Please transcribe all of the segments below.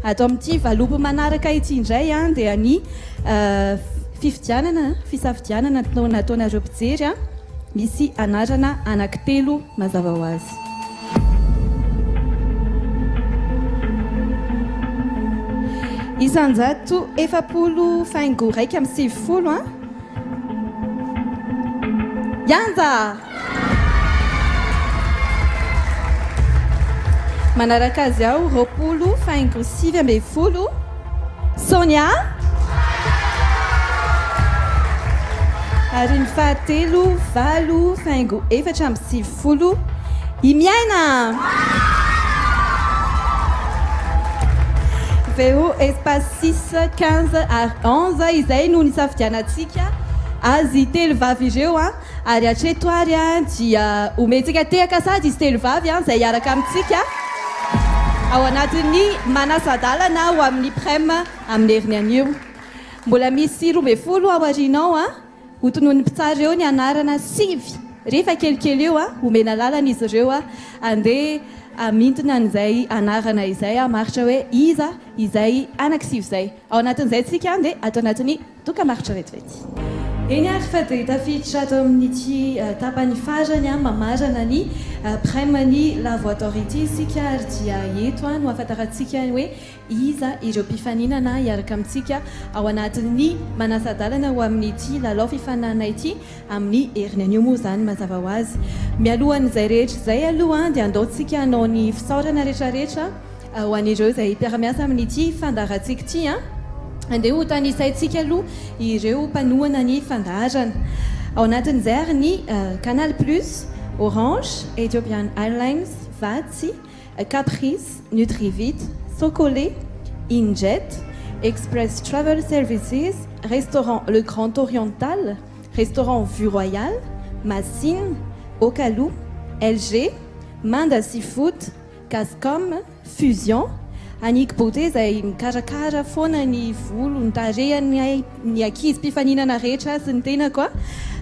Atao amin'ity valopo manaraka ity indray dia ny fifidianana fisafidianana nataonareo mpijery misy anarana anankitelo mazava ho azy. Isanjato efapolo faingo raika amby sivifolo Yanja. Manaraka azy ao roapolo faingo sivy amby folo Sonia. Ary ny fahatelo valo faingo efatra amby sivifolo Imiaina. Veo espace 6 15 ary 11 izay no nisafidianatsika azy telo vavy ireo ary atreto ary dia omentsika tehaka sady izy telo vavy izay hiaraka amintsika ao anatin'ny manasadalana ho amin'ny prem amin'ny heriny anio. Mbola misy 12 ao arinao hotonony mpitsara eo ny anarana sivy rehefa kelikely eo omena lalana izy ireo andeha amintona an'izay anarana izay maritra hoe iza izay anankisivy izay ao anatin'izay tsika dia atao anatin'ny doka-maritra vetivety. Eny ary fa dia tafiditra ato amin'ity tapany farany mamarana ny premany lavo autorité isika ary dia eto no ahafantarantsika hoe iza ireo mpifaninana hiaraka amintsika ao anatin'ny manasadalana ho amin'ity lalao fifaninana ity amin'ny heriny anio moa izany mazava ho azy. Mialohan'izay rehetra izay aloha dia andaontsika hanao ny fisaorana rehetrarehetra ho an'ireo izay mpiara-miasa amin'ity fandarantsika ity andeha ho tanisaintsika aloha ireo mpanohana ny fandaharana. Ao anatin'izay ary ny Canal Plus, Orange, Ethiopian Airlines, Vatsy, Caprice, Nutrivit, Socolé, Injet, Express Travel Services, Restaurant Le Grand Oriental, Restaurant Vue Royale, Massine, Ocalou, LG, Manda Seafood, Cascom, Fusion, Annick Beauté izay mikarakara foana ny volo ny tarehany ny ankizy mpifaninana rehetra sy ny tena koa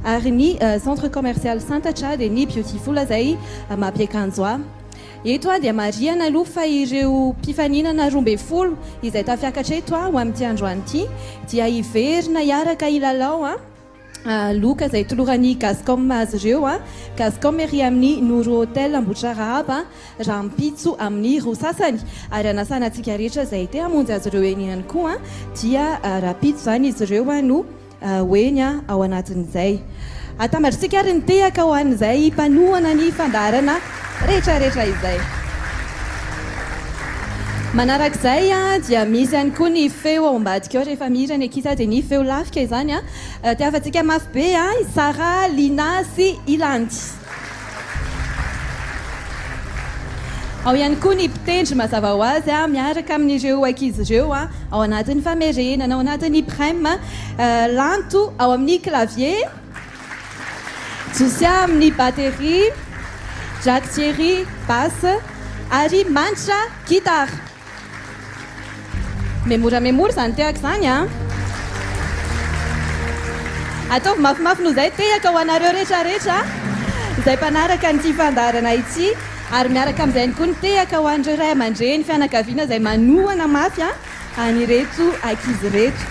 ary ny centre commercial Saint-Acha dia ny Beautiful izay mampiakanjo eto dia mariana aloha fa ireo mpifaninana 12 izay tafiakatra eto ho amin'ity androany ity dia hiverina hiaraka ilalao loka izay toloran'ny Gascom azy ireo Gascom ery amin'ny Nouro Hotel Ambohidrarahaba Rampitso amin'ny Rosasany ary anasanantsika rehetra izay te hamonjy azy ireo eny ihany koa dia Rampitso izany izy ireo no hoeny ao anatin'izay. Atambadrisika ary ny tehaka ho an'izay mpanohana ny fandaharana rehetrarehetra izay. Manarak'izay dia misy ihany koa ny feo ao ambadika ao rehefa mihira ny ankizy dia ny feo lafika izany tiavantsika mafy be Sara, Lina sy Ilandy. Ao ihany koa ny mpitendry mazava ho azy miaraka amin'ireo ankizy ireo ao anatin'ny famerenana ao anatin'ny prem Lanto ao amin'ny clavier, Josia amin'ny batterie, Jacques Thierry basse ary Mantra guitare. Memoramemora izany tehaka izany ataovy mafimafy no izay tehaka ho anareo rehetrarehetra izay mpanaraka nyity fandaharana ity ary miaraka amin'izay ihany koa ny tehaka ho an'ireo ray aman-dreny fianakaviana izay manohana mafy anireto ankizy reto.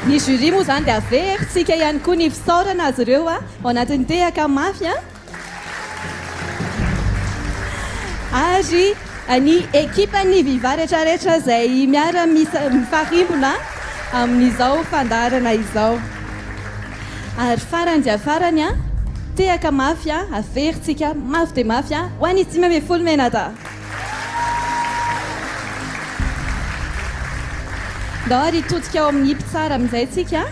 Ny jury moa izany dia averintsika ihany koa ny fisaorana azy ireo ao anatin'ny tehaka mafy ary ny ekipan'ny viva rehetrarehetra izay miara mifarimbona amin'izao fandaharana izao. Ary farany dia farany tehaka mafy averintsika mafy dia mafy ho an'ny 5 menata. Ndao ary hitodika ao amin'ny mpitsara amin'izay tsika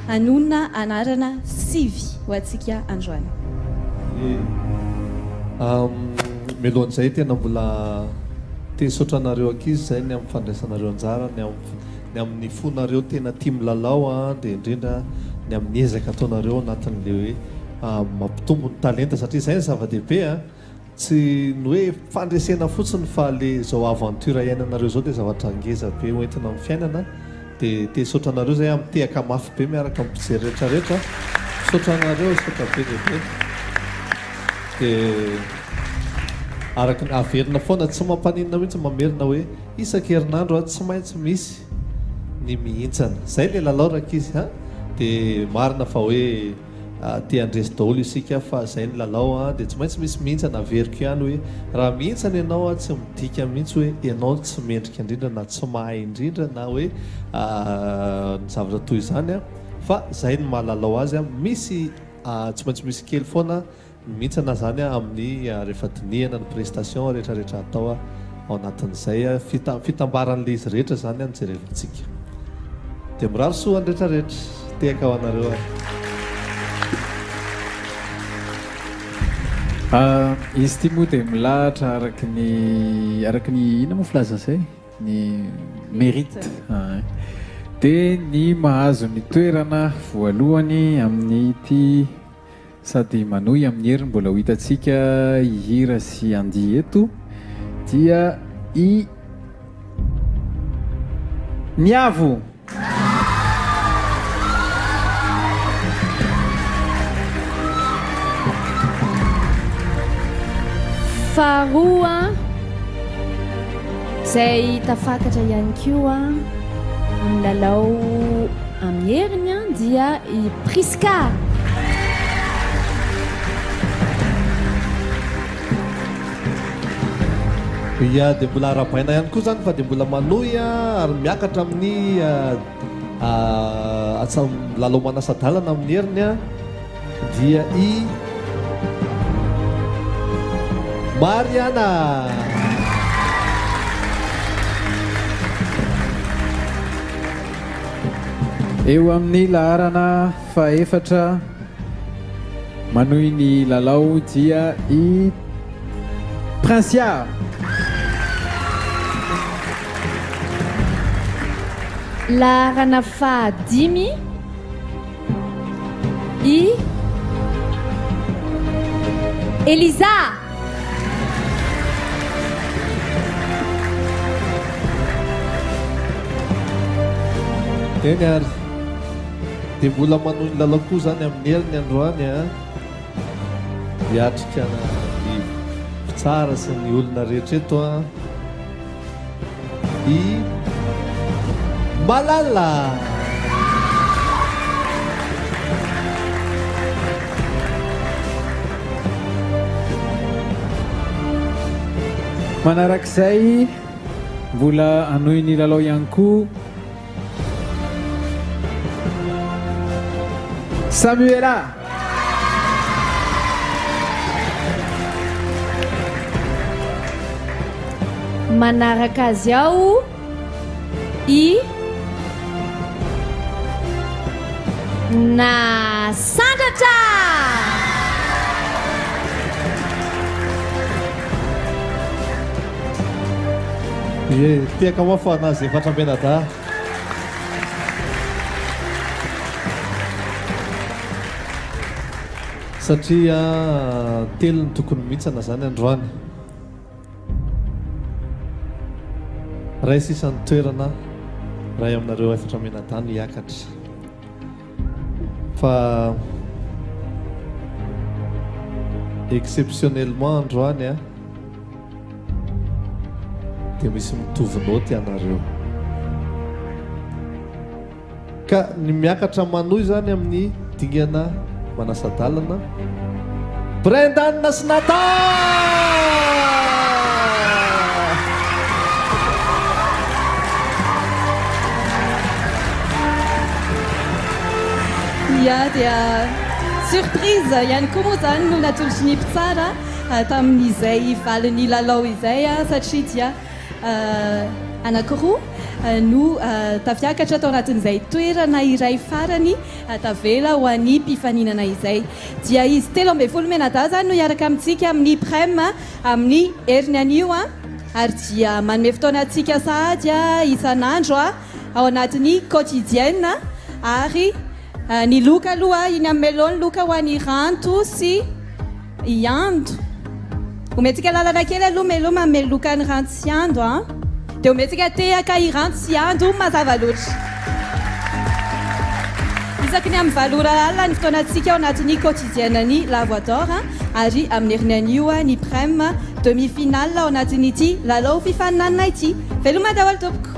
hanonona anarana sivy ho antsika androany. Melohan'izay tena mbola tesotranareo ankizy izay ny amin'ny fandraisanareo anjara ny amin'ny fonareo tena tia milalao dia indrindra ny amin'ny ezaka ataonareo anatin'le hoe mampitombo ny talenta satria izay ny zava-dehibe tsy ny hoe fandresena fotsiny fa le zao aventure iainanareo zao dia zavatra ngeza be hoentina amin'ny fiainana dia tesotranareo zay mitehaka mafy be miaraka ampijery rehetrarehetra sotranareo sotra be dehibe dia araky averina foana tsy mampanina mihitsy mamerina hoe isan-kerinandro tsy maintsy misy ny mihintsana zay le lalao rakizy ha dia marina fa hoe te andresy daholo isika fa zay ny lalao dia tsy maintsy misy mihintsana averiko ihany hoe raha mihintsana ianao tsy midika mihitsy hoe ianao tsy mendrika indrindra na tsy mahay indrindra na hoe ny zavatra toy izany fa zay ny mahalalao azy misy tsy maintsy misy kely foana mihintsana zany amin'ny rehefa dinihana ny prestation rehetrarehetra atao ao anatin'izay fitambaran'le izy rehetra zany nijerevantsika dia mirary soa ny rehetrarehetra tehaka ao anareo izy ty moa dia milahatra araky ny ina moa filaza zay ny mérite dia ny mahazo ny toerana voalohany amin'ny ity sady manohy amin'ny heriny mbola ho hitantsika hihira sy andia eto dia ny avo faharoa zay tafakatra ihany koa amin'ny lalao amin'ny heriny dia i Priska ia dia mbola arabaina ihany koa zany fa dia mbola manohy ary miakatra amin'ny lalao manasadalana amin'ny heriny dia i Mariana eo amin'ny laharana faefatra manohy ny lalao dia i Prinsia laharana fahadimy i Eliza eny ary dia mbola manohy ny lalao koa zany amin'ny heriny androany hiatrika ny fitsara sy ny olona rehetra eto i Malala manarak'izay mbola anohy ny lalao ihany koa Samuela manaraka azy ao i Nasandratra tiaka moa fa anazy efatra menada satria telo ny tokony mihitsana zany androany ray sisan'ny toerana ray aminareo efatra menadany hiakatra fa exceptionnellement androany dia misy mitovy noty ianareo ka ny miakatra manohy zany amin'ny dingana manasadalana Brendan Nasnata ia dia surprise ihany koa moa zany no natolotra ny mpitsara tamin'izay valin'ny lalao izay satria dia anankiroa no tafiakatra tao anatin'izay toerana iray farany tavela ho an'ny mpifaninana izay dia izy telo amby folo menada zany no hiaraka amintsika amin'ny prem amin'ny heriny anio ary dia manome fotoana antsika sahady isan'andro ao anatin'ny quotidienne ary ny loka aloha iny amin'ny melony loka ho an'ny ranto sy iando omentsika lalana kely aloha melo mamelo loka ny ranto sy ando dia omentsika tehaka i ranto sy ando mazava loatra isaky ny amin'ny valora alina ny fotoana antsika ao anatin'ny quotidienne ny lavoador ary amin'ny heriny anio ny prem demi-finale ao anatin'ity lalao fifaninanina ity veloma daholo tompoko